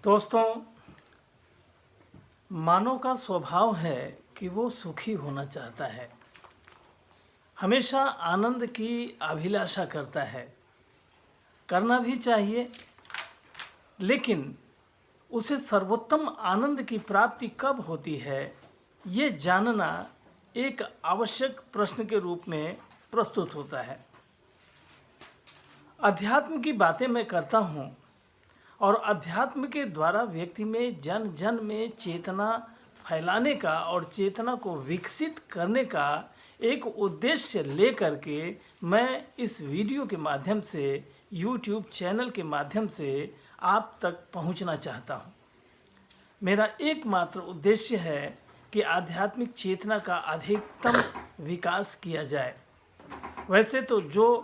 दोस्तों, मानव का स्वभाव है कि वो सुखी होना चाहता है, हमेशा आनंद की अभिलाषा करता है। करना भी चाहिए, लेकिन उसे सर्वोत्तम आनंद की प्राप्ति कब होती है, ये जानना एक आवश्यक प्रश्न के रूप में प्रस्तुत होता है। अध्यात्म की बातें मैं करता हूँ और अध्यात्म के द्वारा व्यक्ति में जन जन में चेतना फैलाने का और चेतना को विकसित करने का एक उद्देश्य लेकर के मैं इस वीडियो के माध्यम से YouTube चैनल के माध्यम से आप तक पहुंचना चाहता हूं। मेरा एकमात्र उद्देश्य है कि आध्यात्मिक चेतना का अधिकतम विकास किया जाए। वैसे तो जो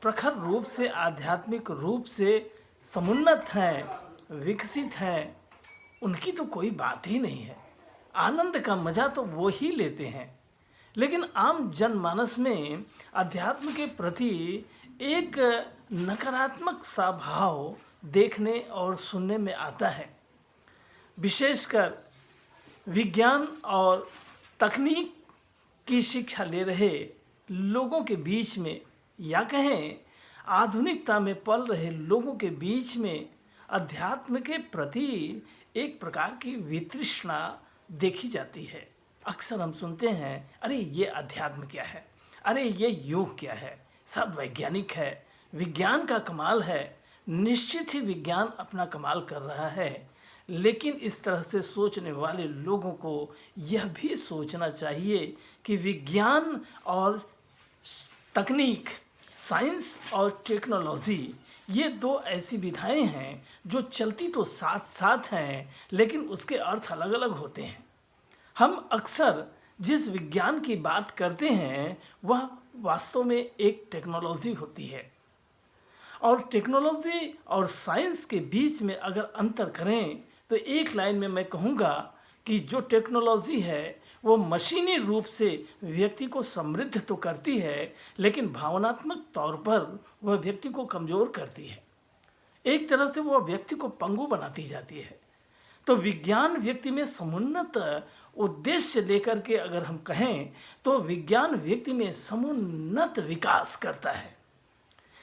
प्रखर रूप से आध्यात्मिक रूप से समुन्नत हैं, विकसित हैं, उनकी तो कोई बात ही नहीं है। आनंद का मजा तो वो ही लेते हैं। लेकिन आम जनमानस में अध्यात्म के प्रति एक नकारात्मक सा भाव देखने और सुनने में आता है। विशेषकर विज्ञान और तकनीक की शिक्षा ले रहे लोगों के बीच में, या कहें आधुनिकता में पल रहे लोगों के बीच में अध्यात्म के प्रति एक प्रकार की वितृष्णा देखी जाती है। अक्सर हम सुनते हैं, अरे ये अध्यात्म क्या है, अरे ये योग क्या है, सब वैज्ञानिक है, विज्ञान का कमाल है। निश्चित ही विज्ञान अपना कमाल कर रहा है, लेकिन इस तरह से सोचने वाले लोगों को यह भी सोचना चाहिए कि विज्ञान और तकनीक, साइंस और टेक्नोलॉजी, ये दो ऐसी विधाएं हैं जो चलती तो साथ साथ हैं, लेकिन उसके अर्थ अलग अलग होते हैं। हम अक्सर जिस विज्ञान की बात करते हैं वह वास्तव में एक टेक्नोलॉजी होती है, और टेक्नोलॉजी और साइंस के बीच में अगर अंतर करें तो एक लाइन में मैं कहूँगा कि जो टेक्नोलॉजी है वो मशीनी रूप से व्यक्ति को समृद्ध तो करती है, लेकिन भावनात्मक तौर पर वह व्यक्ति को कमज़ोर करती है। एक तरह से वह व्यक्ति को पंगु बनाती जाती है। तो विज्ञान व्यक्ति में समुन्नत उद्देश्य लेकर के अगर हम कहें तो विज्ञान व्यक्ति में समुन्नत विकास करता है।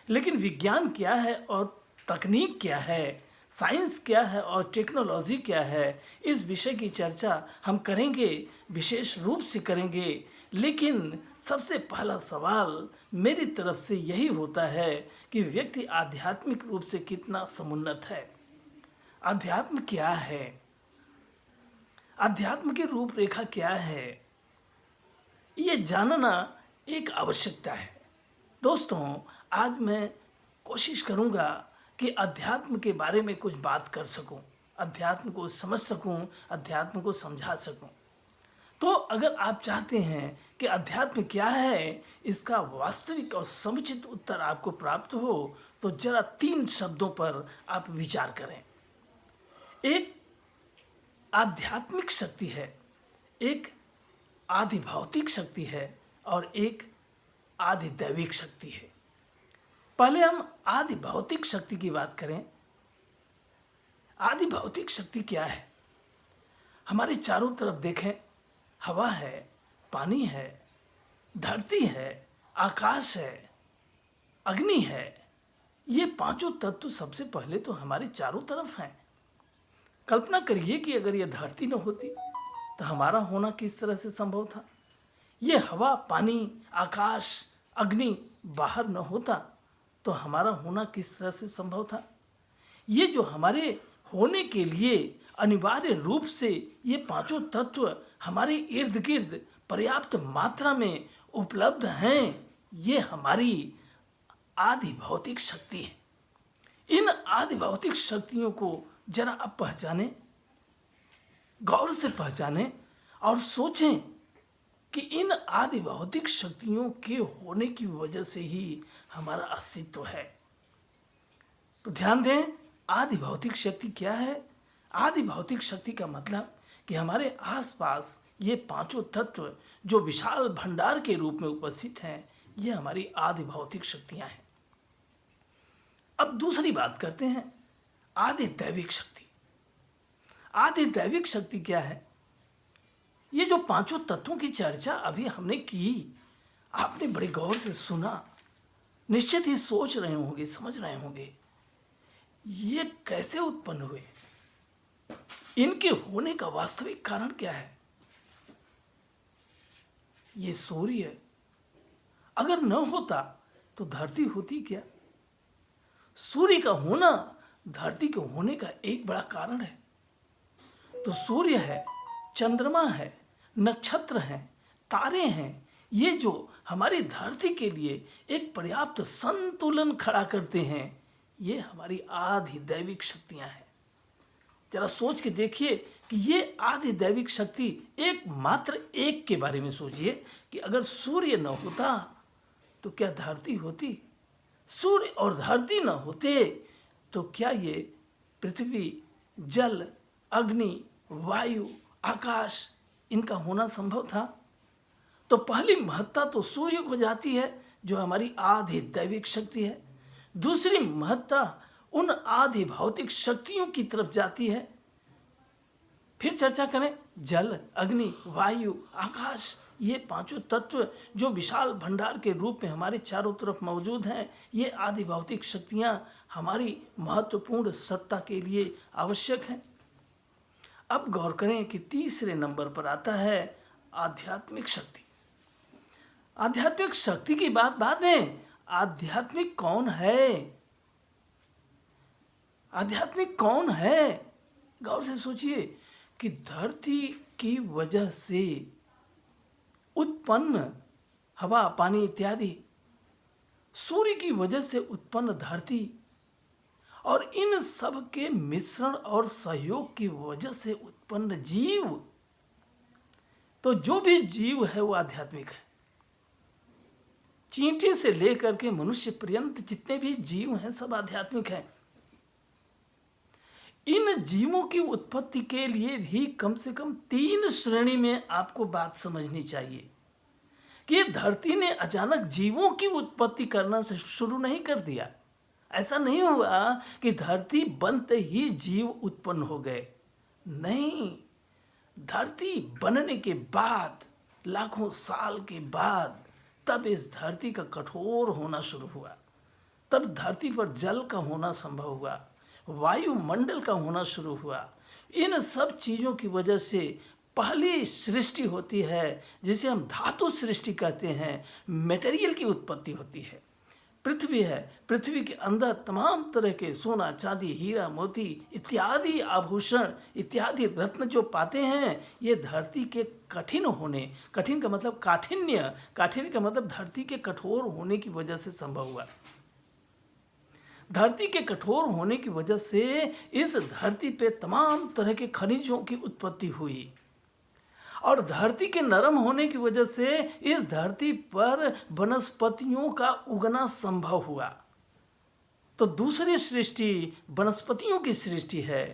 लेकिन विज्ञान क्या है और तकनीक क्या है, साइंस क्या है और टेक्नोलॉजी क्या है, इस विषय की चर्चा हम करेंगे, विशेष रूप से करेंगे। लेकिन सबसे पहला सवाल मेरी तरफ से यही होता है कि व्यक्ति आध्यात्मिक रूप से कितना समुन्नत है। अध्यात्म क्या है, अध्यात्म की रूपरेखा क्या है, ये जानना एक आवश्यकता है। दोस्तों, आज मैं कोशिश करूंगा कि अध्यात्म के बारे में कुछ बात कर सकूं, अध्यात्म को समझ सकूं, अध्यात्म को समझा सकूं। तो अगर आप चाहते हैं कि अध्यात्म क्या है, इसका वास्तविक और समुचित उत्तर आपको प्राप्त हो, तो जरा 3 शब्दों पर आप विचार करें। एक आध्यात्मिक शक्ति है, एक आधिभौतिक शक्ति है और एक आधिदैविक शक्ति है। पहले हम आदि भौतिक शक्ति की बात करें। आदि भौतिक शक्ति क्या है? हमारे चारों तरफ देखें, हवा है, पानी है, धरती है, आकाश है, अग्नि है। ये पांचों तत्व सबसे पहले तो हमारे चारों तरफ हैं। कल्पना करिए कि अगर ये धरती न होती तो हमारा होना किस तरह से संभव था। ये हवा, पानी, आकाश, अग्नि बाहर न होता तो हमारा होना किस तरह से संभव था। ये जो हमारे होने के लिए अनिवार्य रूप से ये पांचों तत्व हमारे इर्द गिर्द पर्याप्त मात्रा में उपलब्ध हैं, ये हमारी आदि भौतिक शक्ति है। इन आदि भौतिक शक्तियों को जरा अब पहचानें, गौर से पहचानें और सोचें कि इन आदि भौतिक शक्तियों के होने की वजह से ही हमारा अस्तित्व है। तो ध्यान दें, आदि भौतिक शक्ति क्या है? आदि भौतिक शक्ति का मतलब कि हमारे आसपास ये पांचों तत्व जो विशाल भंडार के रूप में उपस्थित हैं, ये हमारी आदि भौतिक शक्तियां हैं। अब दूसरी बात करते हैं, आदि दैविक शक्ति। आदि दैविक शक्ति क्या है? ये जो पांचों तत्वों की चर्चा अभी हमने की, आपने बड़े गौर से सुना, निश्चित ही सोच रहे होंगे, समझ रहे होंगे ये कैसे उत्पन्न हुए, इनके होने का वास्तविक कारण क्या है। ये सूर्य अगर न होता तो धरती होती क्या? सूर्य का होना धरती के होने का एक बड़ा कारण है। तो सूर्य है, चंद्रमा है, नक्षत्र हैं, तारे हैं, ये जो हमारी धरती के लिए एक पर्याप्त संतुलन खड़ा करते हैं, ये हमारी आधि दैविक शक्तियां हैं। जरा सोच के देखिए कि ये आधि दैविक शक्ति एकमात्र एक के बारे में सोचिए कि अगर सूर्य न होता तो क्या धरती होती? सूर्य और धरती न होते तो क्या ये पृथ्वी, जल, अग्नि, वायु, आकाश, इनका होना संभव था? तो पहली महत्ता तो सूर्य को जाती है जो हमारी आधि दैविक शक्ति है। दूसरी महत्ता उन आधि भौतिक शक्तियों की तरफ जाती है। फिर चर्चा करें, जल, अग्नि, वायु, आकाश, ये पांचों तत्व जो विशाल भंडार के रूप में हमारे चारों तरफ मौजूद हैं, ये आधि भौतिक शक्तियां हमारी महत्वपूर्ण सत्ता के लिए आवश्यक हैं। अब गौर करें कि तीसरे नंबर पर आता है आध्यात्मिक शक्ति। आध्यात्मिक शक्ति की बात बाद में, आध्यात्मिक कौन है? आध्यात्मिक कौन है? गौर से सोचिए कि धरती की वजह से उत्पन्न हवा, पानी इत्यादि, सूर्य की वजह से उत्पन्न धरती, और इन सब के मिश्रण और सहयोग की वजह से उत्पन्न जीव। तो जो भी जीव है वो आध्यात्मिक है। चींटी से लेकर के मनुष्य पर्यंत जितने भी जीव हैं सब आध्यात्मिक हैं। इन जीवों की उत्पत्ति के लिए भी कम से कम 3 श्रेणी में आपको बात समझनी चाहिए कि धरती ने अचानक जीवों की उत्पत्ति करना से शुरू नहीं कर दिया। ऐसा नहीं हुआ कि धरती बनते ही जीव उत्पन्न हो गए। नहीं, धरती बनने के बाद लाखों साल के बाद तब इस धरती का कठोर होना शुरू हुआ। तब धरती पर जल का होना संभव हुआ, वायुमंडल का होना शुरू हुआ। इन सब चीज़ों की वजह से पहली सृष्टि होती है जिसे हम धातु सृष्टि कहते हैं, मटेरियल की उत्पत्ति होती है। पृथ्वी है, पृथ्वी के अंदर तमाम तरह के सोना, चांदी, हीरा, मोती इत्यादि आभूषण इत्यादि रत्न जो पाते हैं, ये धरती के कठिन होने, कठिन का मतलब काठिन्य, काठिन्य का मतलब धरती के कठोर होने की वजह से संभव हुआ। धरती के कठोर होने की वजह से इस धरती पे तमाम तरह के खनिजों की उत्पत्ति हुई, और धरती के नरम होने की वजह से इस धरती पर वनस्पतियों का उगना संभव हुआ। तो दूसरी सृष्टि वनस्पतियों की सृष्टि है।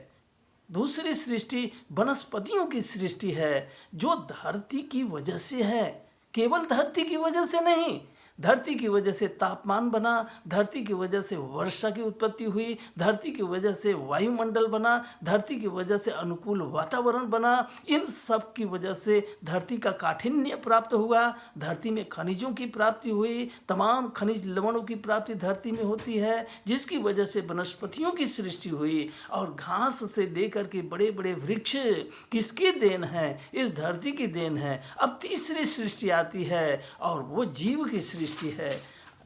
दूसरी सृष्टि वनस्पतियों की सृष्टि है जो धरती की वजह से है, केवल धरती की वजह से नहीं। धरती की वजह से तापमान बना, धरती की वजह से वर्षा की उत्पत्ति हुई, धरती की वजह से वायुमंडल बना, धरती की वजह से अनुकूल वातावरण बना। इन सब की वजह से धरती का काठिन्य प्राप्त हुआ, धरती में खनिजों की प्राप्ति हुई, तमाम खनिज लवणों की प्राप्ति धरती में होती है, जिसकी वजह से वनस्पतियों की सृष्टि हुई। और घास से लेकर के बड़े बड़े वृक्ष किसकी देन है? इस धरती की देन है। अब तीसरी सृष्टि आती है और वो जीव की सृष्टि है।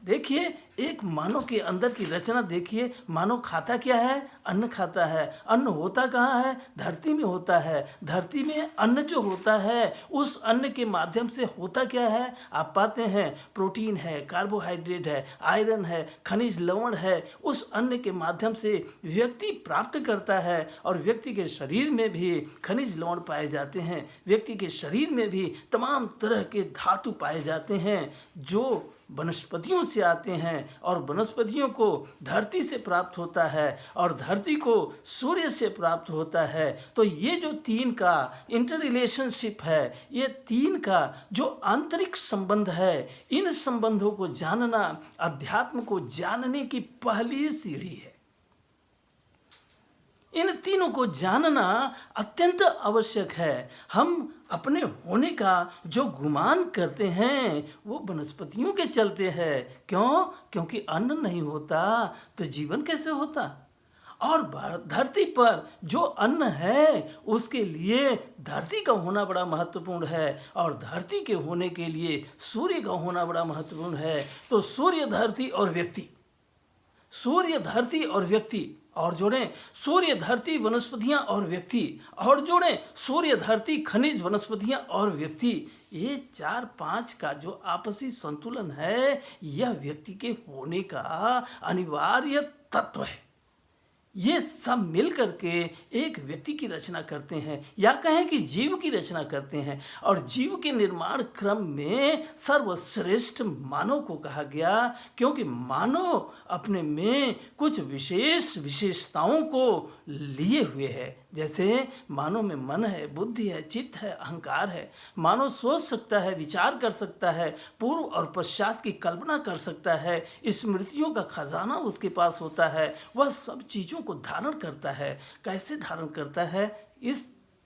देखिए, एक मानव के अंदर की रचना देखिए। मानव खाता क्या है? अन्न खाता है। अन्न होता कहाँ है? धरती में होता है। धरती में अन्न जो होता है, उस अन्न के माध्यम से होता क्या है? आप पाते हैं प्रोटीन है, कार्बोहाइड्रेट है, आयरन है, खनिज लवण है। उस अन्न के माध्यम से व्यक्ति प्राप्त करता है, और व्यक्ति के शरीर में भी खनिज लवण पाए जाते हैं। व्यक्ति के शरीर में भी तमाम तरह के धातु पाए जाते हैं जो वनस्पतियों से आते हैं, और वनस्पतियों को धरती से प्राप्त होता है, और धरती को सूर्य से प्राप्त होता है। तो ये जो 3 का इंटर रिलेशनशिप है, ये 3 का जो आंतरिक संबंध है, इन संबंधों को जानना अध्यात्म को जानने की पहली सीढ़ी है। इन तीनों को जानना अत्यंत आवश्यक है। हम अपने होने का जो गुमान करते हैं वो वनस्पतियों के चलते हैं। क्यों? क्योंकि अन्न नहीं होता तो जीवन कैसे होता। और धरती पर जो अन्न है उसके लिए धरती का होना बड़ा महत्वपूर्ण है, और धरती के होने के लिए सूर्य का होना बड़ा महत्वपूर्ण है। तो सूर्य, धरती और व्यक्ति, सूर्य, धरती और व्यक्ति, और जोड़ें सूर्य, धरती, वनस्पतियां और व्यक्ति, और जोड़ें सूर्य, धरती, खनिज, वनस्पतियां और व्यक्ति। ये 4-5 का जो आपसी संतुलन है यह व्यक्ति के होने का अनिवार्य तत्व है। ये सब मिल करके एक व्यक्ति की रचना करते हैं, या कहें कि जीव की रचना करते हैं। और जीव के निर्माण क्रम में सर्वश्रेष्ठ मानव को कहा गया, क्योंकि मानव अपने में कुछ विशेष विशेषताओं को लिए हुए है। जैसे मानव में मन है, बुद्धि है, चित्त है, अहंकार है। मानव सोच सकता है, विचार कर सकता है, पूर्व और पश्चात की कल्पना कर सकता है, स्मृतियों का खजाना उसके पास होता है। वह सब चीज़ों को धारण करता है। कैसे धारण करता है? इस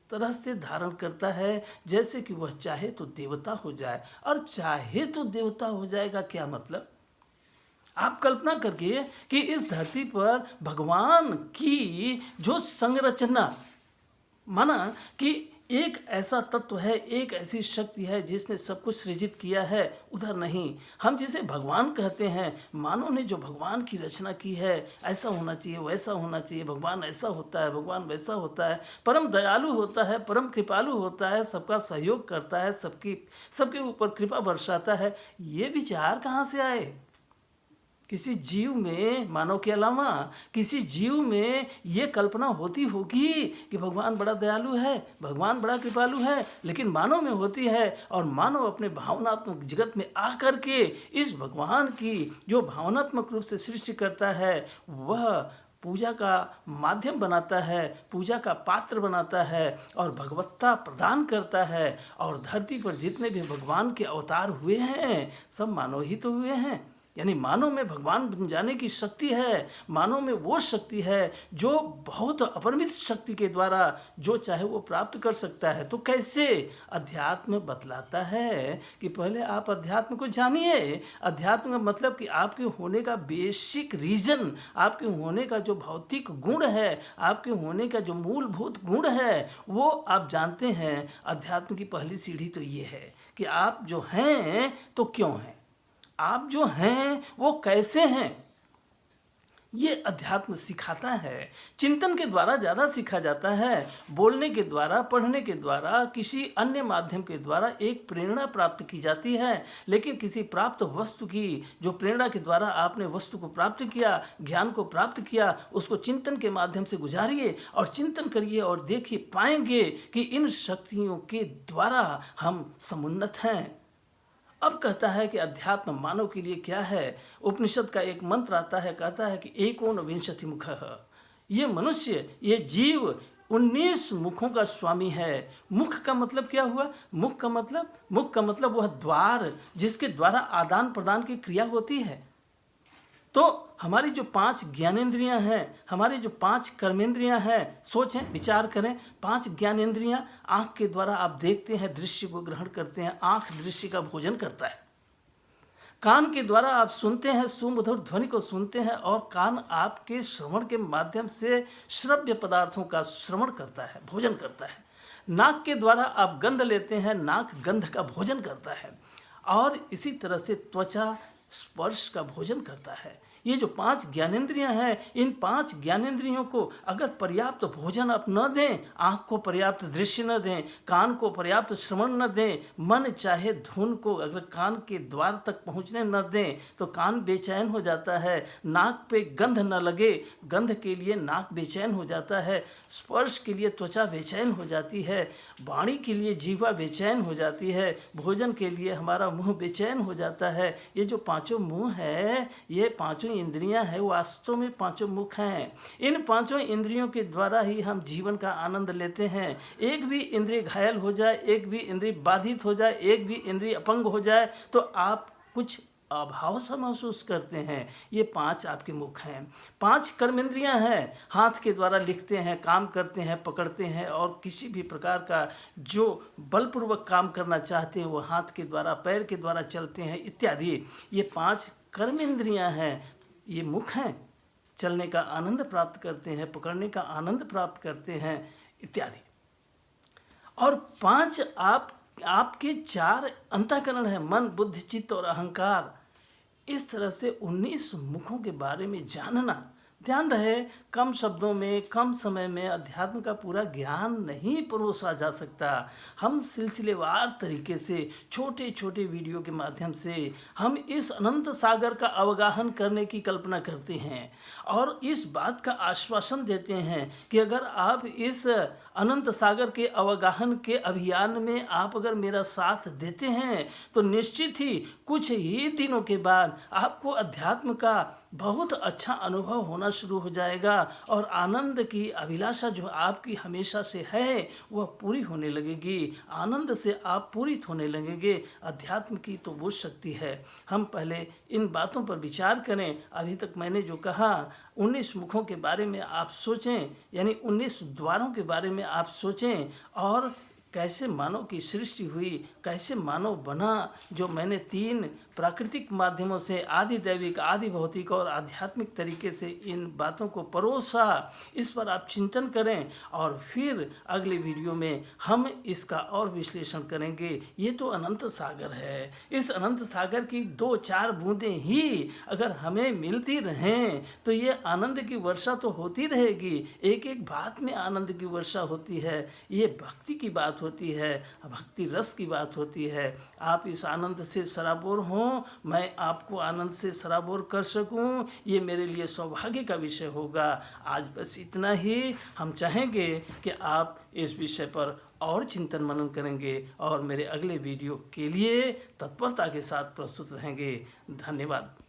तरह से धारण करता है जैसे कि वह चाहे तो देवता हो जाए, और चाहे तो देवता हो जाएगा। क्या मतलब? आप कल्पना करके कि इस धरती पर भगवान की जो संरचना, माना कि एक ऐसा तत्व है, एक ऐसी शक्ति है जिसने सब कुछ सृजित किया है, उधर नहीं। हम जिसे भगवान कहते हैं, मानव ने जो भगवान की रचना की है, ऐसा होना चाहिए, वैसा होना चाहिए, भगवान ऐसा होता है, भगवान वैसा होता है, परम दयालु होता है, परम कृपालु होता है, सबका सहयोग करता है, सबके ऊपर कृपा बरसाता है। ये विचार कहाँ से आए? किसी जीव में, मानव के अलावा किसी जीव में ये कल्पना होती होगी कि भगवान बड़ा दयालु है, भगवान बड़ा कृपालु है, लेकिन मानव में होती है। और मानव अपने भावनात्मक जगत में आकर के इस भगवान की जो भावनात्मक रूप से सृष्टि करता है, वह पूजा का माध्यम बनाता है, पूजा का पात्र बनाता है और भगवत्ता प्रदान करता है। और धरती पर जितने भी भगवान के अवतार हुए हैं सब मानव ही तो हुए हैं। यानी मानव में भगवान बन जाने की शक्ति है। मानव में वो शक्ति है जो बहुत अपरिमित शक्ति के द्वारा जो चाहे वो प्राप्त कर सकता है। तो कैसे? अध्यात्म बतलाता है कि पहले आप अध्यात्म को जानिए। अध्यात्म का मतलब कि आपके होने का बेसिक रीजन, आपके होने का जो भौतिक गुण है, आपके होने का जो मूलभूत गुण है, वो आप जानते हैं। अध्यात्म की पहली सीढ़ी तो ये है कि आप जो हैं तो क्यों हैं, आप जो हैं वो कैसे हैं, ये अध्यात्म सिखाता है। चिंतन के द्वारा ज़्यादा सीखा जाता है। बोलने के द्वारा, पढ़ने के द्वारा, किसी अन्य माध्यम के द्वारा एक प्रेरणा प्राप्त की जाती है। लेकिन किसी प्राप्त वस्तु की, जो प्रेरणा के द्वारा आपने वस्तु को प्राप्त किया, ज्ञान को प्राप्त किया, उसको चिंतन के माध्यम से गुजारिए और चिंतन करिए और देखिए, पाएंगे कि इन शक्तियों के द्वारा हम समुन्नत हैं। अब कहता है कि अध्यात्म मानव के लिए क्या है। उपनिषद का एक मंत्र आता है, कहता है कि एकोनविंशति मुखः। ये मनुष्य, ये जीव 19 मुखों का स्वामी है। मुख का मतलब क्या हुआ? मुख का मतलब वह द्वार जिसके द्वारा आदान प्रदान की क्रिया होती है। तो हमारी जो 5 ज्ञानेंद्रियां हैं, हमारी जो 5 कर्मेंद्रियां हैं, सोचें, विचार करें। 5 ज्ञानेंद्रियां, आँख के द्वारा आप देखते हैं, दृश्य को ग्रहण करते हैं, आँख दृश्य का भोजन करता है। कान के द्वारा आप सुनते हैं, सुमधुर ध्वनि को सुनते हैं, और कान आपके श्रवण के माध्यम से श्रव्य पदार्थों का श्रवण करता है, भोजन करता है। नाक के द्वारा आप गंध लेते हैं, नाक गंध का भोजन करता है। और इसी तरह से त्वचा स्पर्श का भोजन करता है। ये जो 5 ज्ञानेंद्रियां हैं, इन 5 ज्ञानेंद्रियों को अगर पर्याप्त भोजन आप न दें, आँख को पर्याप्त दृश्य न दें, कान को पर्याप्त श्रवण न दें, मन चाहे धुन को अगर कान के द्वार तक पहुँचने न दें तो कान बेचैन हो जाता है। नाक पे गंध न लगे, गंध के लिए नाक बेचैन हो जाता है। स्पर्श के लिए त्वचा बेचैन हो जाती है। वाणी के लिए जीवा बेचैन हो जाती है। भोजन के लिए हमारा मुँह बेचैन हो जाता है। ये जो 5 मुँह है, ये 5 इंद्रियां हैं, वास्तव में 5 मुख हैं। इन 5 इंद्रियों के द्वारा ही हम जीवन का आनंद लेते हैं। एक भी इंद्रिय घायल हो जाए, एक भी इंद्रिय बाधित हो जाए, एक भी इंद्रिय अपंग हो जाए तो आप कुछ अभाव सा महसूस करते हैं। ये 5 आपके मुख हैं। 5 कर्मेंद्रियां हैं, हाथ के द्वारा लिखते हैं, काम करते हैं, पकड़ते हैं और किसी भी प्रकार का जो बलपूर्वक काम करना चाहते हैं वो हाथ के द्वारा, पैर के द्वारा चलते हैं इत्यादि। ये 5 कर्मेंद्रियां हैं, ये मुख हैं, चलने का आनंद प्राप्त करते हैं, पकड़ने का आनंद प्राप्त करते हैं इत्यादि। और 5 आपके 4 अंतःकरण हैं, मन, बुद्धि, चित्त और अहंकार। इस तरह से 19 मुखों के बारे में जानना। ध्यान रहे, कम शब्दों में, कम समय में अध्यात्म का पूरा ज्ञान नहीं परोसा जा सकता। हम सिलसिलेवार तरीके से छोटे छोटे वीडियो के माध्यम से हम इस अनंत सागर का अवगाहन करने की कल्पना करते हैं और इस बात का आश्वासन देते हैं कि अगर आप इस अनंत सागर के अवगाहन के अभियान में आप अगर मेरा साथ देते हैं तो निश्चित ही कुछ ही दिनों के बाद आपको अध्यात्म का बहुत अच्छा अनुभव होना शुरू हो जाएगा और आनंद की अभिलाषा जो आपकी हमेशा से है वह पूरी होने लगेगी। आनंद से आप पूरित होने लगेंगे। अध्यात्म की तो वो शक्ति है। हम पहले इन बातों पर विचार करें। अभी तक मैंने जो कहा 19 मुखों के बारे में आप सोचें, यानी 19 द्वारों के बारे में आप सोचें और कैसे मानव की सृष्टि हुई, कैसे मानव बना। जो मैंने 3 प्राकृतिक माध्यमों से आदि दैविक, आदि भौतिक और आध्यात्मिक तरीके से इन बातों को परोसा, इस पर आप चिंतन करें और फिर अगले वीडियो में हम इसका और विश्लेषण करेंगे। ये तो अनंत सागर है। इस अनंत सागर की 2-4 बूंदें ही अगर हमें मिलती रहें तो ये आनंद की वर्षा तो होती रहेगी। एक एक बात में आनंद की वर्षा होती है। ये भक्ति की बात होती है, भक्ति रस की बात होती है। आप इस आनंद से सराबोर हों, मैं आपको आनंद से सराबोर कर सकूं, ये मेरे लिए सौभाग्य का विषय होगा। आज बस इतना ही। हम चाहेंगे कि आप इस विषय पर और चिंतन मनन करेंगे और मेरे अगले वीडियो के लिए तत्परता के साथ प्रस्तुत रहेंगे। धन्यवाद।